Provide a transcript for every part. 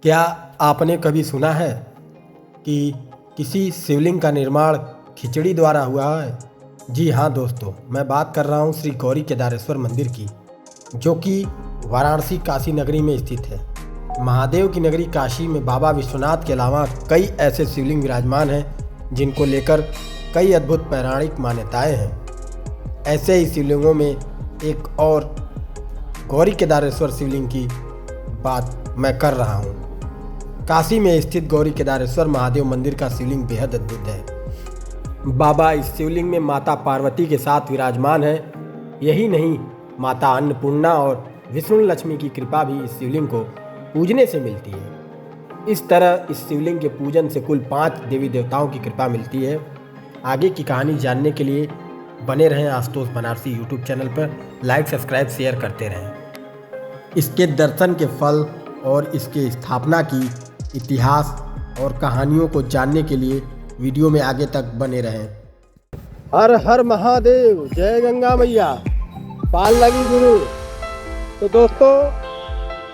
क्या आपने कभी सुना है कि किसी शिवलिंग का निर्माण खिचड़ी द्वारा हुआ है? जी हाँ दोस्तों, मैं बात कर रहा हूँ श्री गौरी केदारेश्वर मंदिर की, जो कि वाराणसी काशी नगरी में स्थित है। महादेव की नगरी काशी में बाबा विश्वनाथ के अलावा कई ऐसे शिवलिंग विराजमान हैं जिनको लेकर कई अद्भुत पौराणिक मान्यताएं हैं। ऐसे ही शिवलिंगों में एक और गौरी केदारेश्वर शिवलिंग की बात मैं कर रहा हूँ। काशी में स्थित गौरी केदारेश्वर महादेव मंदिर का शिवलिंग बेहद अद्भुत है। बाबा इस शिवलिंग में माता पार्वती के साथ विराजमान है। यही नहीं, माता अन्नपूर्णा और विष्णु लक्ष्मी की कृपा भी इस शिवलिंग को पूजने से मिलती है। इस तरह इस शिवलिंग के पूजन से कुल 5 देवी देवताओं की कृपा मिलती है। आगे की कहानी जानने के लिए बने रहें आशुतोष बनारसी यूट्यूब चैनल पर। लाइक, सब्सक्राइब, शेयर करते रहें। इसके दर्शन के फल और इसके स्थापना की इतिहास और कहानियों को जानने के लिए वीडियो में आगे तक बने रहें। हर हर महादेव, जय गंगा मैया, पाल लगी गुरु। तो दोस्तों,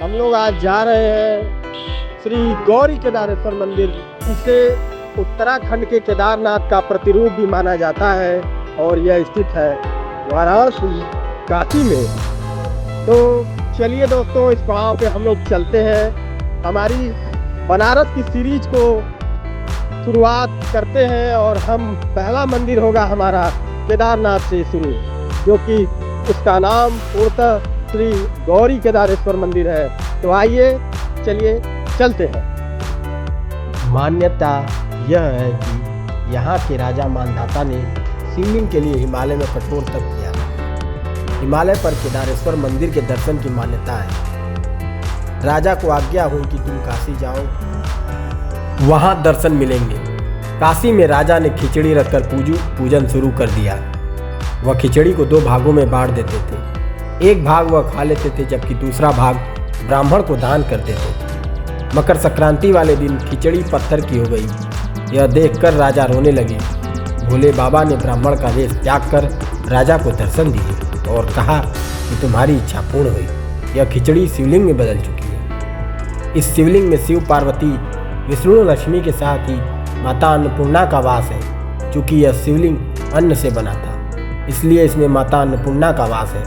हम लोग आज जा रहे हैं श्री गौरी केदारेश्वर मंदिर। इसे उत्तराखंड के केदारनाथ का प्रतिरूप भी माना जाता है और यह स्थित है वाराणसी काशी में। तो चलिए दोस्तों, इस पड़ाव पे हम लोग चलते हैं। हमारी बनारस की सीरीज को शुरुआत करते हैं और हम पहला मंदिर होगा हमारा केदारनाथ से शुरू, जो कि उसका नाम पूर्णतः श्री गौरी केदारेश्वर मंदिर है। तो आइए चलिए चलते हैं। मान्यता यह है कि यहाँ के राजा मानधाता ने शिवलिंग के लिए हिमालय में कठोर तप किया। हिमालय पर केदारेश्वर मंदिर के दर्शन की मान्यता है। राजा को आज्ञा हुई कि तुम काशी जाओ, वहाँ दर्शन मिलेंगे। काशी में राजा ने खिचड़ी रखकर पूजन शुरू कर दिया। वह खिचड़ी को 2 भागों में बांट देते थे। एक भाग वह खा लेते थे, जबकि दूसरा भाग ब्राह्मण को दान कर देते थे। मकर संक्रांति वाले दिन खिचड़ी पत्थर की हो गई। यह देखकर राजा रोने लगे। भोले बाबा ने ब्राह्मण का वेश त्याग कर राजा को दर्शन दिए और कहा कि तुम्हारी इच्छा पूर्ण हुई। यह खिचड़ी शिवलिंग में बदल चुकी है। इस शिवलिंग में शिव पार्वती, विष्णु लक्ष्मी के साथ ही माता अन्नपूर्णा का वास है। चूँकि यह शिवलिंग अन्न से बना था, इसलिए इसमें माता अन्नपूर्णा का वास है।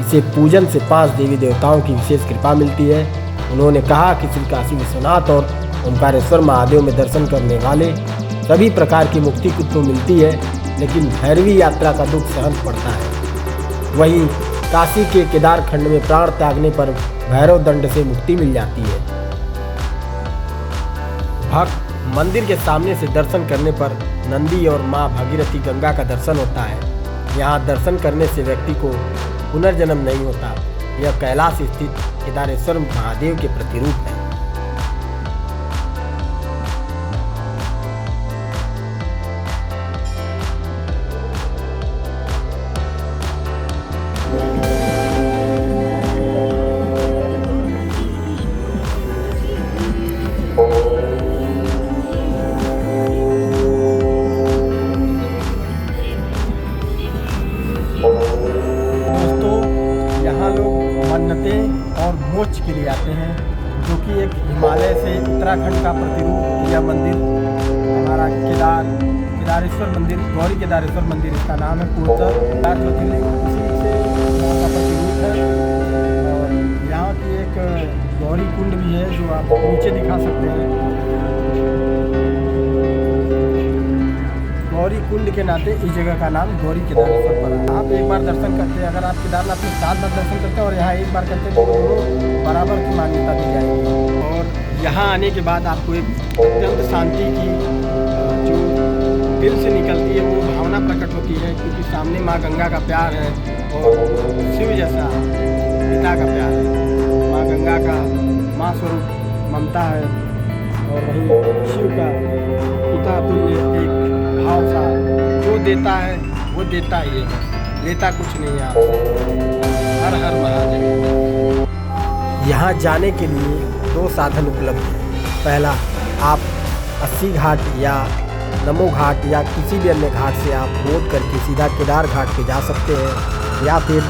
इसे पूजन से 5 देवी देवताओं की विशेष कृपा मिलती है। उन्होंने कहा कि श्री काशी विश्वनाथ और ओंकारेश्वर महादेव में दर्शन करने वाले सभी प्रकार की मुक्ति को मिलती है, लेकिन भैरवी यात्रा का दुख सहन पड़ता है। वहीं काशी के केदारखंड में प्राण त्यागने पर भैरव दंड से मुक्ति मिल जाती है। भक्त मंदिर के सामने से दर्शन करने पर नंदी और मां भागीरथी गंगा का दर्शन होता है। यहाँ दर्शन करने से व्यक्ति को पुनर्जन्म नहीं होता। यह कैलाश स्थित केदारेश्वर महादेव के प्रतिरूप है। मन्नतें और मोक्ष के लिए आते हैं, जो कि एक हिमालय से उत्तराखंड का प्रतिरूप यह मंदिर हमारा केदारेश्वर मंदिर, गौरी केदारेश्वर मंदिर इसका नाम है। पूर्णतः केदार ज्योतिर्लिंग उसी से यहाँ का प्रतिरूप है। और यहाँ की एक गौरी कुंड भी है, जो आप नीचे दिखा सकते हैं। गौरी कुंड के नाते इस जगह का नाम गौरी केदारेश्वर पड़ा। आप एक बार दर्शन करते हैं, अगर आप केदारनाथ में 7 बार दर्शन करते हैं और यहाँ एक बार करते हैं, तो दोनों बराबर की मान्यता दी जाएगी। और यहाँ आने के बाद आपको एक अत्यंत शांति की जो दिल से निकलती है वो भावना प्रकट होती है, क्योंकि सामने माँ गंगा का प्यार है और शिव जैसा पिता का प्यार है। माँ गंगा का माँ स्वरूप ममता है और वहीं शिव का पिता तुल्य एक भाव सा, जो देता है वो देता ही है, लेता कुछ नहीं है आपसे। हर हर महादेव। यहाँ जाने के लिए 2 साधन उपलब्ध हैं। पहला, आप 80 घाट या नमो घाट या किसी भी अन्य घाट से आप बोट करके सीधा केदार घाट पे जा सकते हैं, या फिर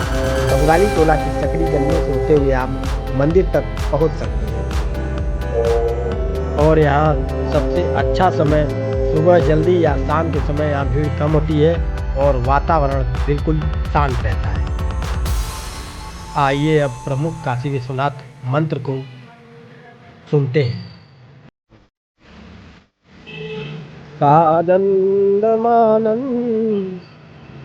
बंगाली टोला की चकड़ी गन्ने से होते हुए आप मंदिर तक पहुँच सकते हैं। और यहाँ सबसे अच्छा समय सुबह जल्दी या शाम के समय यहाँ भीड़ कम होती है और वातावरण बिल्कुल शांत रहता है। आइए अब प्रमुख काशी विश्वनाथ मंत्र को सुनते हैं। सादन्दमानं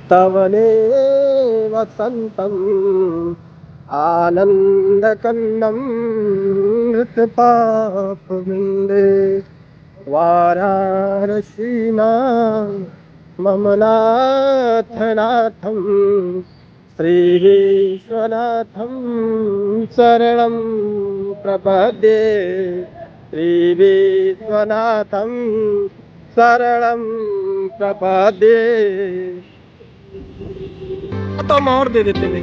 तवनेव सन्तम् आनन्दकन्नं मृतपापविन्दे वाराणसीनां मम नाथनाथं श्रीविश्वनाथं शरणं प्रपद्ये श्रीविश्वनाथं शरणं प्रपद्ये। तो हम और दे देते थे।